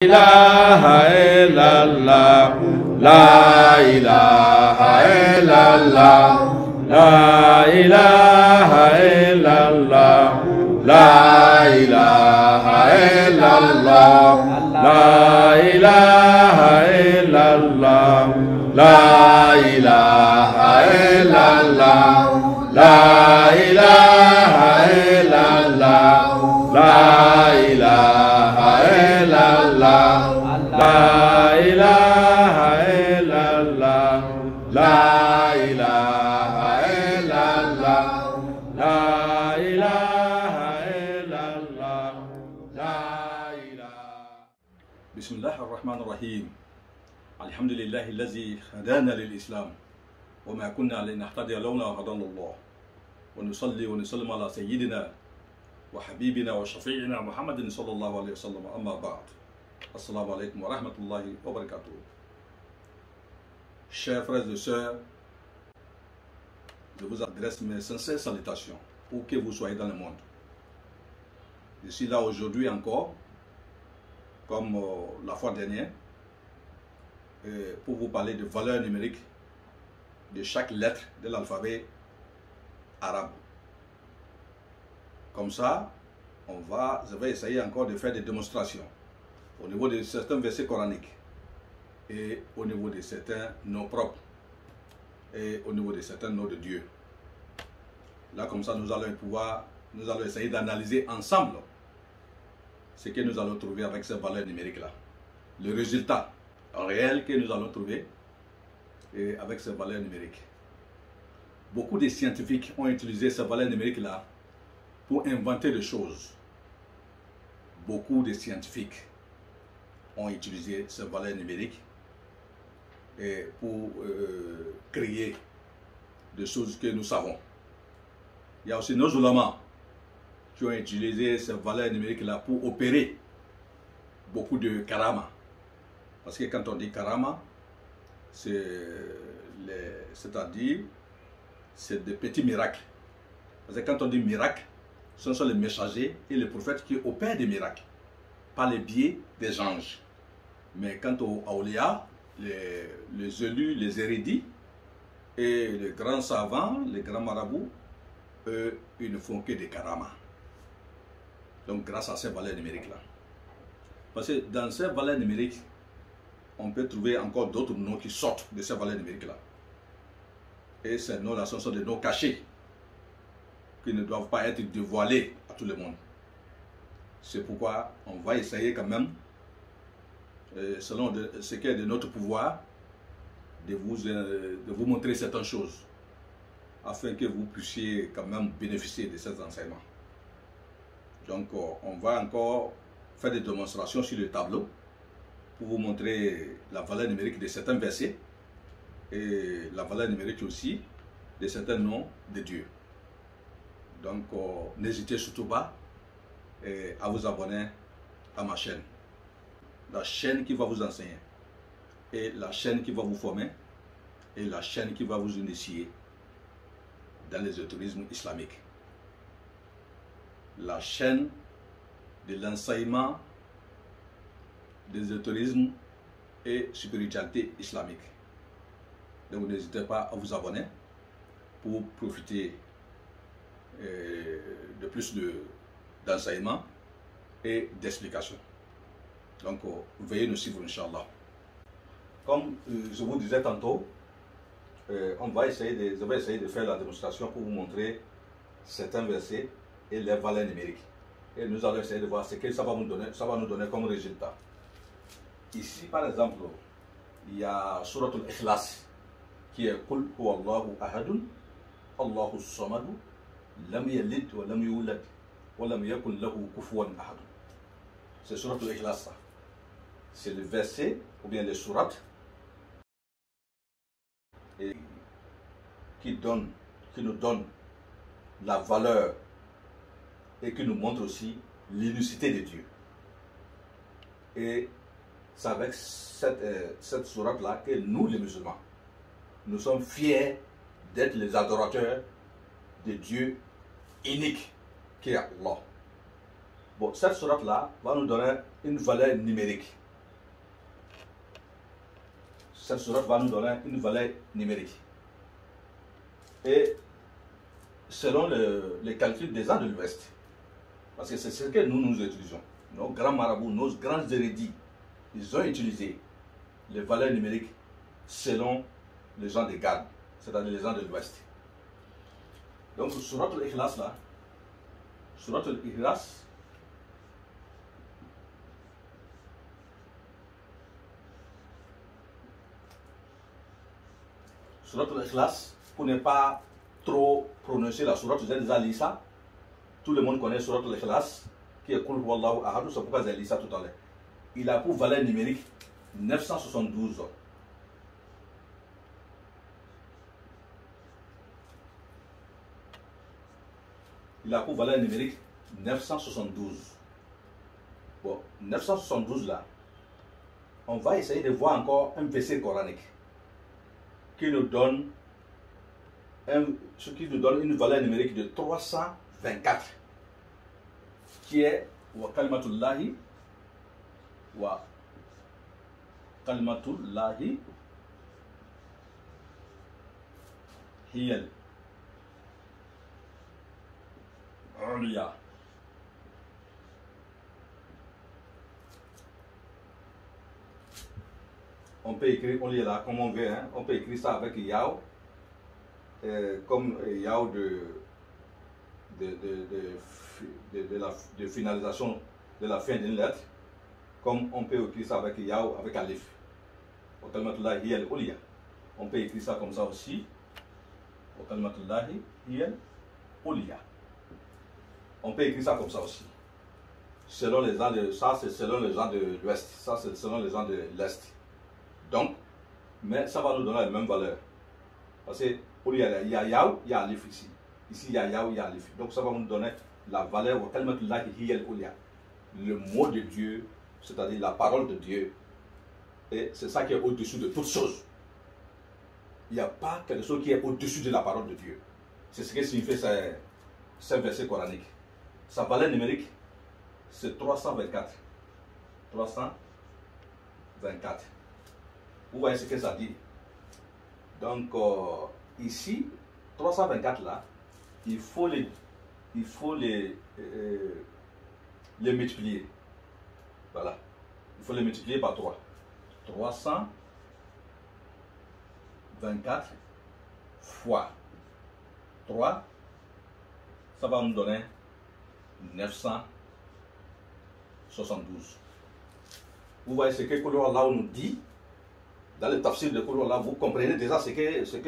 ilaha illallah, la ilaha illallah, la ilaha illallah, la ilaha illallah, la ilaha illallah, la ilaha illallah, la ilaha illallah, la ilaha illallah, la ilaha illallah, la ilaha illallah, la ilaha illallah, la ilaha. Bismillah ar-Rahman ar-Rahim. Alhamdulillahi allazi hadana lil-Islam wa ma kunna linahtadiya lawla hadana Allah. Wa nusalli wa nusallimu ala sayyidina wa habibina wa shafi'ina Muhammadin sallallahu alayhi wa sallam, amma ba'd. Assalamu alaikum wa rahmatullahi wa barakatuh. Chers frères et sœurs, je vous adresse mes sincères salutations, où que vous soyez dans le monde. Je suis là aujourd'hui encore, comme la fois dernière, pour vous parler de valeur numérique de chaque lettre de l'alphabet arabe. Comme ça, je vais essayer encore de faire des démonstrations au niveau de certains versets coraniques et au niveau de certains noms propres et au niveau de certains noms de Dieu. Là, comme ça, nous allons essayer d'analyser ensemble ce que nous allons trouver avec ces valeurs numériques-là. Le résultat réel que nous allons trouver avec ces valeurs numériques. Beaucoup de scientifiques ont utilisé ces valeurs numériques-là pour inventer des choses. Beaucoup de scientifiques ont utilisé ces valeurs numériques pour créer des choses que nous savons. Il y a aussi nos ulamas qui ont utilisé ces valeurs numériques-là pour opérer beaucoup de karama. Parce que quand on dit karama, c'est-à-dire c'est des petits miracles. Parce que quand on dit miracle, ce sont les messagers et les prophètes qui opèrent des miracles par le biais des anges. Mais quant aux awliya, les élus, les érudits et les grands savants, les grands marabouts, eux, ils ne font que des karamas. Donc grâce à ces valeurs numériques-là. Parce que dans ces valeurs numériques, on peut trouver encore d'autres noms qui sortent de ces valeurs numériques-là. Et ces noms-là sont des noms cachés, qui ne doivent pas être dévoilés à tout le monde. C'est pourquoi on va essayer quand même, selon ce qui est de notre pouvoir, de vous montrer certaines choses, afin que vous puissiez quand même bénéficier de ces enseignements. Donc on va encore faire des démonstrations sur le tableau, pour vous montrer la valeur numérique de certains versets, et la valeur numérique aussi de certains noms de Dieu. Donc, n'hésitez surtout pas à vous abonner à ma chaîne. La chaîne qui va vous enseigner, et la chaîne qui va vous former, et la chaîne qui va vous initier dans l'ésotérisme islamique. La chaîne de l'enseignement des ésotérisme et spiritualité islamique. Donc, n'hésitez pas à vous abonner pour profiter de plus d'enseignements et d'explications. Donc, veuillez nous suivre, Inch'Allah. Comme je vous disais tantôt, je vais essayer de faire la démonstration pour vous montrer certains versets et les valeurs numériques. Et nous allons essayer de voir ce que ça va nous donner comme résultat. Ici, par exemple, il y a Surat al-Ikhlas, qui est Qul huwallahu ahadun, Allahu samadu, lam yalid wa lam yulad, wa lam yakun lahu kufuwan ahad. C'est Surat al-Ikhlas. C'est le verset, ou bien le surat, qui nous donne la valeur et qui nous montre aussi l'unicité de Dieu. Et c'est avec cette sourate-là que nous, les musulmans, nous sommes fiers d'être les adorateurs de Dieu unique qui est Allah. Bon, cette sourate-là va nous donner une valeur numérique cette sourate va nous donner une valeur numérique. Et selon les calculs des ans de l'Ouest, parce que c'est ce que nous utilisons, nos grands marabouts, nos grands érudits, ils ont utilisé les valeurs numériques selon les gens de Gad, c'est-à-dire les gens de l'Ouest. Donc, Surat al-Ikhlas là, Surat al-Ikhlas, Surat al-Ikhlas, pour ne pas trop prononcer la Surat, vous avez déjà lu ça. Tout le monde connaît Surat al-Ikhlas, qui est Qul Huwallahu Ahad, c'est pourquoi j'ai lu ça tout à l'heure. Il a pour valeur numérique 972. Il a pour valeur numérique 972. Bon, 972 là, on va essayer de voir encore un verset coranique qui nous donne une valeur numérique de 324, qui est wa kalimatullahi hiyal ulya. On peut écrire, on lit là comme on veut, hein? On peut écrire ça avec Yao, comme Yao de finalisation de la fin d'une lettre, comme on peut écrire ça avec Yao, avec Alif. On peut écrire ça comme ça aussi. On peut écrire ça comme ça aussi. Selon les gens de, ça c'est selon les gens de l'Ouest, ça c'est selon les gens de l'Est. Donc, mais ça va nous donner la même valeur. Parce que il y a Yao, il y a Alif ici. Ici il y a Yao, il y a Alif. Donc ça va nous donner la valeur le mot de Dieu, c'est-à-dire la parole de Dieu. Et c'est ça qui est au-dessus de toutes choses. Il n'y a pas quelque chose qui est au-dessus de la parole de Dieu. C'est ce que signifie ce verset coranique. Sa valeur numérique, c'est 324. 324. Vous voyez ce que ça dit. Donc, ici, 324 là, il faut les multiplier. Voilà. Il faut les multiplier par 3. 324 fois 3, ça va nous donner 972. Vous voyez ce que Qul Allah nous dit dans le tafsir de Qul Allah. Vous comprenez déjà ce que c'est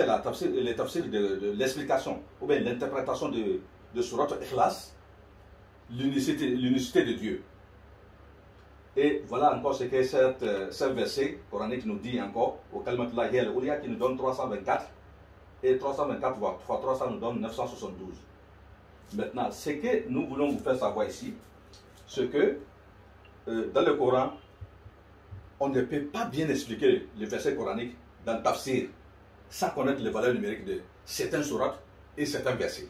le tafsir de l'explication ou bien l'interprétation de Surat al-Ikhlas, l'unicité de Dieu. Et voilà encore ce que ce verset coranique nous dit encore, au Kalimatullahi al-Uliya, qui nous donne 324, et 324 fois 3, ça nous donne 972. Maintenant, ce que nous voulons vous faire savoir ici, c'est que dans le Coran, on ne peut pas bien expliquer le verset coranique dans le tafsir sans connaître les valeurs numériques de certains sourates et certains versets.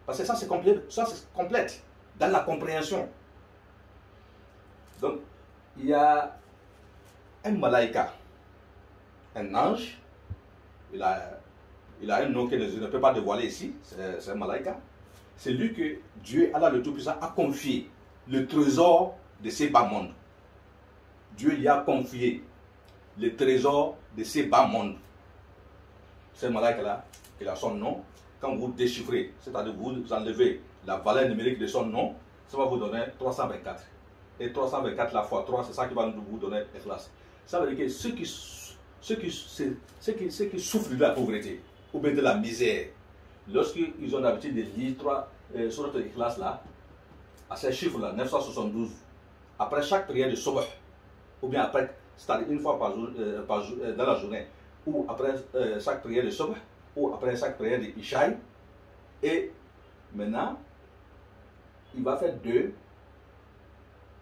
Parce que ça c'est complète dans la compréhension. Donc, il y a un malaïka, un ange, il a un nom que je ne peux pas dévoiler ici, c'est un malaïka. C'est lui que Dieu, Allah le Tout-Puissant, a confié le trésor de ces bas mondes. Dieu lui a confié le trésor de ces bas mondes. Ce malaïka-là, il a son nom. Quand vous déchiffrez, c'est-à-dire vous enlevez la valeur numérique de son nom, ça va vous donner 324. Et 324 la fois 3, c'est ça qui va vous donner Ikhlas. Ça veut dire que ceux qui souffrent de la pauvreté ou bien de la misère, lorsqu'ils ont l'habitude de lire sur notre Ikhlas là, à ces chiffres-là, 972, après chaque prière de Sobh, ou bien après, c'est-à-dire une fois par jour, dans la journée, ou après chaque prière de Sobh, ou après chaque prière de Ishaï, et maintenant, il va faire 2,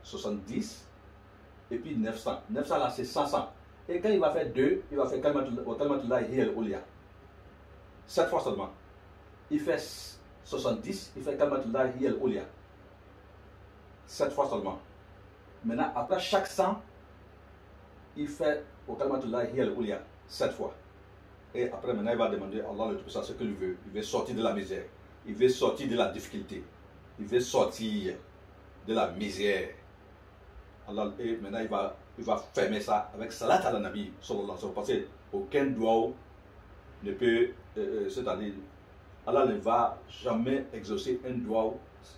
70, et puis 900. 900 là, c'est 500. Et quand il va faire 2, il va faire Kalimatullahi al-Uliya. 7 fois seulement. Il fait 70, il fait Kalimatullahi al-Uliya. 7 fois seulement. Maintenant, après chaque 100, il fait au Kalimatullahi al-Uliya 7 fois. Et après, maintenant, il va demander à Allah le Tout-Puissant ce qu'il veut. Il veut sortir de la misère. Il veut sortir de la difficulté. Il veut sortir de la misère. Allah, et maintenant, il va fermer ça avec Salat ala Nabi, sallallahu alayhi wa sallam. Parce qu'aucun doigt ne peut, c'est-à-dire, Allah ne va jamais exaucer un doigt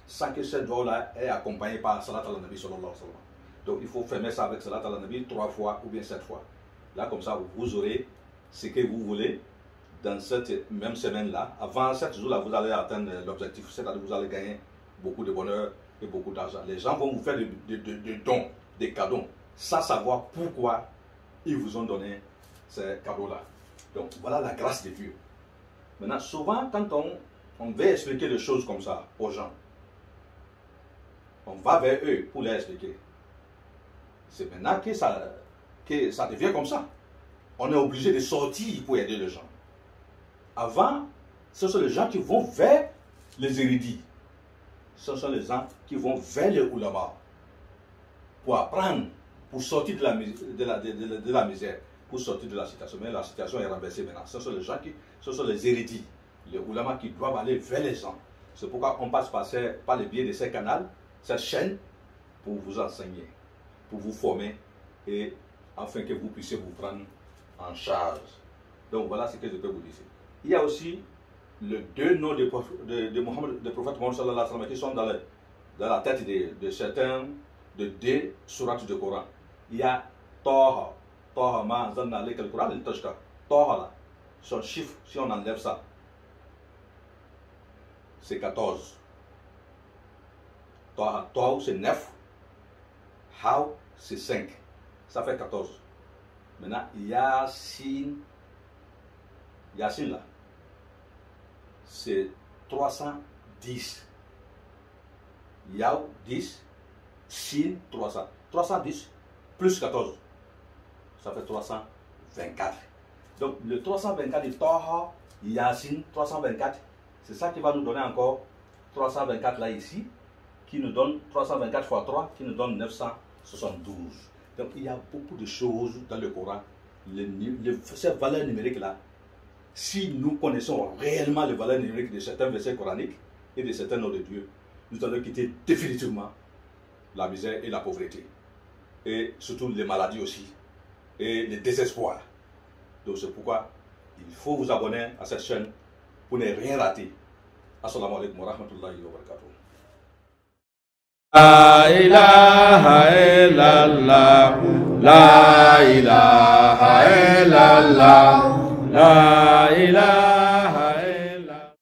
sans que ce doigt-là est accompagné par Salat ala Nabi, sallallahu alayhi wa sallam. Donc, il faut fermer ça avec Salat ala Nabi 3 fois ou bien 7 fois. Là, comme ça, vous aurez ce que vous voulez dans cette même semaine-là. Avant 7 jours-là, vous allez atteindre l'objectif, c'est-à-dire vous allez gagner beaucoup de bonheur et beaucoup d'argent. Les gens vont vous faire des dons, des cadeaux, sans savoir pourquoi ils vous ont donné ces cadeaux-là. Donc voilà la grâce de Dieu. Maintenant, souvent, quand on veut expliquer les choses comme ça aux gens, on va vers eux pour les expliquer. C'est maintenant que ça devient comme ça. On est obligé de sortir pour aider les gens. Avant, ce sont les gens qui vont vers les érudits. Ce sont les gens qui vont vers les ulama pour apprendre, pour sortir de la misère, pour sortir de la situation. Mais la situation est renversée maintenant. Ce sont les gens ce sont les érudits, les ulama qui doivent aller vers les gens. C'est pourquoi on passe par le biais de ces canaux, cette chaîne, pour vous enseigner, pour vous former et afin que vous puissiez vous prendre en charge. Donc voilà ce que je peux vous dire. Il y a aussi les 2 noms de prophète Mohammed sallallahu alayhi wa sallam qui sont dans la tête de certains de 2 sourates du Coran. Il y a Taha, Taha ma anzalna alayka al-Quran litashqa. Taha là, son chiffre, si on enlève ça, c'est 14. Taha, Taha c'est 9, Haw c'est 5. Ça fait 14. Maintenant, Yasin là, c'est 310. Yaw 10, Sin 300. 310 plus 14, ça fait 324. Donc le 324 de Taha, Yasin 324, c'est ça qui va nous donner encore 324 là ici, qui nous donne 324 fois 3, qui nous donne 972. Donc il y a beaucoup de choses dans le Coran. Ces valeurs numériques là, si nous connaissons réellement les valeurs numériques de certains versets coraniques et de certains noms de Dieu, nous allons quitter définitivement la misère et la pauvreté. Et surtout les maladies aussi. Et les désespoirs. Donc c'est pourquoi il faut vous abonner à cette chaîne pour ne rien rater. Assalamu alaikum wa rahmatullahi wa barakatuh. La ilaha illallah, la ilaha illallah, la ilaha